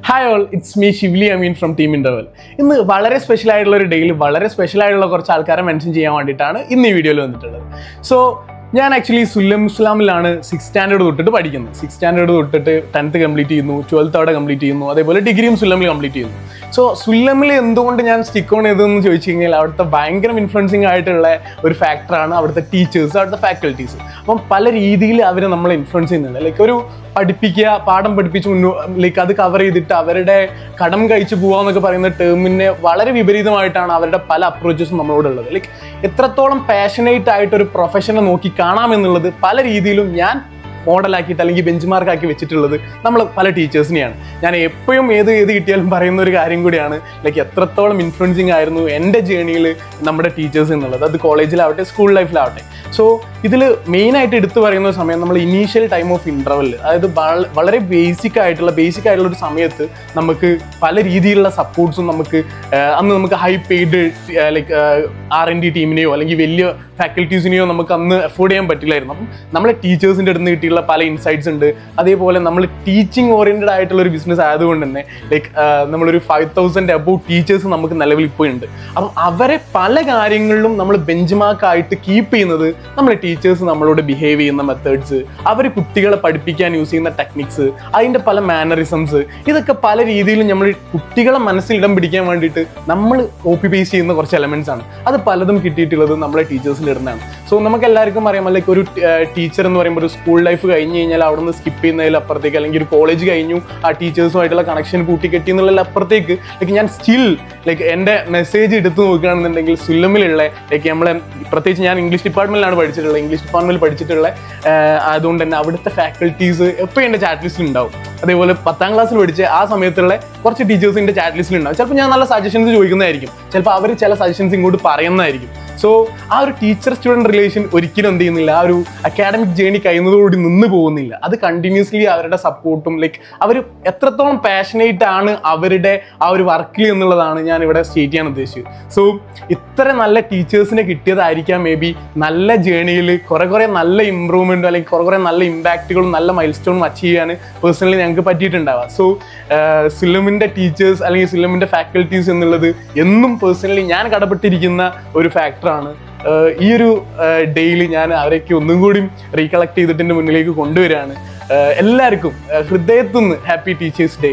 Hi all, it's me Shivli Ameen from team interval. ഇന്ന് വളരെ special ആയിട്ടുള്ള ഒരു ഡേയിൽ വളരെ സ്പെഷ്യൽ ആയിട്ടുള്ള കുറച്ച് ആൾക്കാരെ മെൻഷൻ ചെയ്യാൻ വേണ്ടിയിട്ടാണ് ഇന്ന് ഈ വീഡിയോയിൽ വന്നിട്ടുള്ളത്. സോ ഞാൻ ആക്ച്വലി സുല്ലം ഇസ്ലാമിലാണ് 6th സ്റ്റാൻഡേർഡ് തൊട്ടിട്ട് പഠിക്കുന്നത്. 6th സ്റ്റാൻഡേർഡ് തൊട്ടിട്ട് 10th കംപ്ലീറ്റ് ചെയ്യുന്നു, 12th അവിടെ കംപ്ലീറ്റ് ചെയ്യുന്നു, അതേപോലെ ഡിഗ്രിയും സുല്ലമിൽ കംപ്ലീറ്റ് ചെയ്യുന്നു. സോ സുല്ലമിൽ എന്തുകൊണ്ട് ഞാൻ സ്റ്റിക്ക് ഓൺ ചെയ്തതെന്ന് ചോദിച്ചു കഴിഞ്ഞാൽ അവിടുത്തെ ഭയങ്കര ഇൻഫ്ലുവൻസിങ് ആയിട്ടുള്ള ഒരു ഫാക്ടറാണ് അവിടുത്തെ ടീച്ചേഴ്സ്, അവിടുത്തെ ഫാക്കൽറ്റീസ്. അപ്പം പല രീതിയിൽ അവർ നമ്മളെ ഇൻഫ്ലുവൻസ് ചെയ്യുന്നുണ്ട്. ലൈക്ക് ഒരു പഠിപ്പിക്കുക, പാഠം പഠിപ്പിച്ച് ലൈക്ക് അത് കവർ ചെയ്തിട്ട് അവരുടെ കടം കഴിച്ച് പോവാന്നൊക്കെ പറയുന്ന ടേമിനെ വളരെ വിപരീതമായിട്ടാണ് അവരുടെ പല അപ്രോച്ചസും നമ്മളോടുള്ളത്. ലൈക്ക് എത്രത്തോളം പാഷനേറ്റ് ആയിട്ട് ഒരു പ്രൊഫഷനെ നോക്കി കാണാമെന്നുള്ളത് പല രീതിയിലും ഞാൻ മോഡലാക്കിയിട്ട് അല്ലെങ്കിൽ ബെഞ്ച് മാർക്കാക്കി വെച്ചിട്ടുള്ളത് നമ്മൾ പല ടീച്ചേഴ്സിനെയാണ്. ഞാൻ എപ്പോഴും ഏത് കിട്ടിയാലും പറയുന്ന ഒരു കാര്യം കൂടിയാണ്, ലൈക്ക് എത്രത്തോളം ഇൻഫ്ലുവൻസിങ് ആയിരുന്നു എൻ്റെ ജേണിയിൽ നമ്മുടെ ടീച്ചേഴ്സ് എന്നുള്ളത്. അത് കോളേജിലാവട്ടെ സ്കൂൾ ലൈഫിലാവട്ടെ. സോ ഇതിൽ മെയിനായിട്ട് എടുത്തു പറയുന്ന സമയം നമ്മൾ ഇനീഷ്യൽ ടൈം ഓഫ് ഇൻ്റർവെൽ, അതായത് വളരെ ബേസിക് ആയിട്ടുള്ള ഒരു സമയത്ത് നമുക്ക് പല രീതിയിലുള്ള സപ്പോർട്ട്സും അന്ന് നമുക്ക് ഹൈ പെയ്ഡ് ലൈക്ക് R&D ടീമിനെയോ അല്ലെങ്കിൽ വലിയ ഫാക്കൽറ്റീസിനെയോ നമുക്ക് അന്ന് അഫോർഡ് ചെയ്യാൻ പറ്റില്ലായിരുന്നു. അപ്പം നമ്മളെ ടീച്ചേഴ്സിൻ്റെ അടുത്ത് കിട്ടിയുള്ള പല ഇൻസൈറ്റ്സ് ഉണ്ട്. അതേപോലെ നമ്മൾ ടീച്ചിങ് ഓറിയൻറ്റഡ് ആയിട്ടുള്ള ഒരു ബിസിനസ് ആയതുകൊണ്ട് തന്നെ ലൈക്ക് നമ്മളൊരു 5,000 അബോവ് ടീച്ചേഴ്സ് നമുക്ക് നിലവിൽ ഇപ്പോൾ ഉണ്ട്. അപ്പം അവരെ പല കാര്യങ്ങളിലും നമ്മൾ ബെഞ്ച് മാർക്കായിട്ട് കീപ്പ് ചെയ്യുന്നത് നമ്മളെ ടീച്ചേഴ്സ് നമ്മളോട് ബിഹേവ് ചെയ്യുന്ന മെത്തേഡ്സ്, അവർ കുട്ടികളെ പഠിപ്പിക്കാൻ യൂസ് ചെയ്യുന്ന ടെക്നിക്സ്, അതിൻ്റെ പല മാനറിസംസ്, ഇതൊക്കെ പല രീതിയിലും നമ്മൾ കുട്ടികളെ മനസ്സിൽ ഇടം പിടിക്കാൻ വേണ്ടിയിട്ട് നമ്മൾ കോപ്പി പേസ്റ്റ് ചെയ്യുന്ന കുറച്ച് എലമെന്റ്സ് ആണ്. അത് പലതും കിട്ടിയിട്ടുള്ളത് നമ്മളെ ടീച്ചേഴ്സിൻ്റെ ഇടുന്നതാണ്. സോ നമുക്ക് എല്ലാവർക്കും അറിയാം, ലൈക്ക് ഒരു ടീച്ചർ എന്ന് പറയുമ്പോൾ ഒരു സ്കൂൾ ലൈഫ് കഴിഞ്ഞ് കഴിഞ്ഞാൽ അവിടെ നിന്ന് സ്കിപ്പ് ചെയ്യുന്നതിലപ്പുറത്തേക്ക്, അല്ലെങ്കിൽ ഒരു കോളേജ് കഴിഞ്ഞു ആ ടീച്ചേഴ്സുമായിട്ടുള്ള കണക്ഷൻ കൂട്ടിക്കെട്ടി എന്നുള്ളതിലപ്പുറത്തേക്ക് ലൈക്ക് ഞാൻ സ്റ്റിൽ ലൈക്ക് എൻ്റെ മെസ്സേജ് എടുത്ത് നോക്കുകയാണെന്നുണ്ടെങ്കിൽ സുല്ലമിലുള്ള ലൈക്ക് നമ്മളെ പ്രത്യേകിച്ച് ഞാൻ ഇംഗ്ലീഷ് ഡിപ്പാർട്ട്മെന്റിലാണ് ഇംഗ്ലീഷ് ഡിപ്പാർട്ട്മെന്റിൽ പഠിച്ചിട്ടുള്ള അതുകൊണ്ട് തന്നെ അവിടുത്തെ ഫാക്കൽറ്റീസ് എപ്പോഴും എൻ്റെ ചാറ്റ് ലിസ്റ്റിൽ ഉണ്ടാവും. അതേപോലെ 10th ക്ലാസ്സിൽ പഠിച്ച ആ സമയത്തുള്ള കുറച്ച് ടീച്ചേഴ്സിൻ്റെ ചാറ്റ് ലിസ്റ്റിൽ ഉണ്ടാവും. ചിലപ്പോൾ ഞാൻ നല്ല സജഷൻസ് ചോദിക്കുന്നതായിരിക്കും, ചിലപ്പോൾ അവർ ചില സജഷൻസ് ഇങ്ങോട്ട് പറയുന്നതായിരിക്കും. സോ ആ ഒരു ടീച്ചർ സ്റ്റുഡൻറ് റിലേഷൻ ഒരിക്കലും എന്ത് ചെയ്യുന്നില്ല, ആ ഒരു അക്കാഡമിക് ജേണി കഴിയുന്നതോടുകൂടി നിന്ന് പോകുന്നില്ല. അത് കണ്ടിന്യൂസ്ലി അവരുടെ സപ്പോർട്ടും ലൈക്ക് അവർ എത്രത്തോളം പാഷനേറ്റ് ആണ് അവരുടെ ആ ഒരു വർക്കിൽ എന്നുള്ളതാണ് ഞാൻ ഇവിടെ സ്റ്റേറ്റ് ചെയ്യാൻ ഉദ്ദേശിച്ചത്. സോ ഇത്ര നല്ല ടീച്ചേഴ്സിനെ കിട്ടിയതായിരിക്കാം മേ ബി നല്ല ജേണിയിൽ കുറെ നല്ല ഇമ്പ്രൂവ്മെൻറ്റും അല്ലെങ്കിൽ കുറെ നല്ല ഇമ്പാക്റ്റുകളും നല്ല മൈൽ സ്റ്റോണും അച്ചീവ് ചെയ്യാൻ പേഴ്സണലി ഞങ്ങൾക്ക് പറ്റിയിട്ടുണ്ടാവുക. സോ സുല്ലമിൻ്റെ ടീച്ചേഴ്സ് അല്ലെങ്കിൽ സുല്ലമിൻ്റെ ഫാക്കൽറ്റീസ് എന്നുള്ളത് എന്നും പേഴ്സണലി ഞാൻ കടപ്പെട്ടിരിക്കുന്ന ഒരു ഫാക്ടറാണ്. ഈ ഒരു ഡേയിൽ ഞാൻ അവരൊക്കെ ഒന്നും കൂടി റീകളക്ട് ചെയ്തിട്ട് എൻ്റെ മുന്നിലേക്ക് കൊണ്ടുവരികയാണ്. എല്ലാവർക്കും ഹൃദയത്തിൽ നിന്ന് ഹാപ്പി ടീച്ചേഴ്സ് ഡേ.